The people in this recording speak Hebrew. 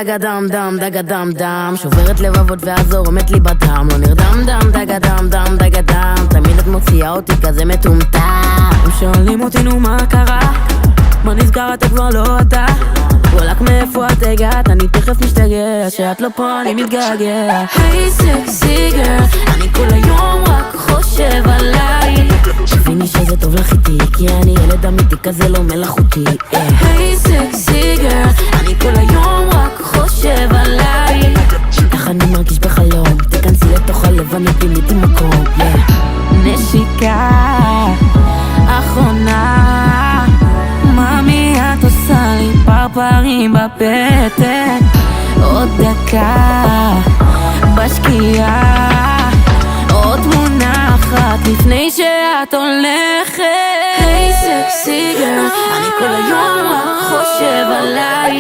דגה דם דם, דגה דם דם, שוברת לבבות ואז זורמת לי בדם, לא נרדם דם, דגה דם דם, דגה דם, תמיד את מוציאה אותי כזה מטומטם. הם שואלים אותי נו מה קרה, מה נסגר אתה כבר לא אתה, וואלק מאיפה את הגעת, אני תכף משתגע, שאת לא פה אני מתגעגע. היי סקסי גרל, אני כל היום רק חושב עליי, תביני שזה טוב לך איתי, כי אני ילד אמיתי כזה לא מלאכותי. היי סקסי גרל, אני כל היום רק חושב עליי, איך אני מרגיש בחלום, תכנסי לתוך הלב, אני פיניתי מקום. נשיקה אחרונה, מאמי את עושה לי פרפרים בפטן, עוד דקה בשקיעה, עוד תמונה אחת לפני שאת הולכת. היי סקסי גרל, אני כל היום רק חושב עליי.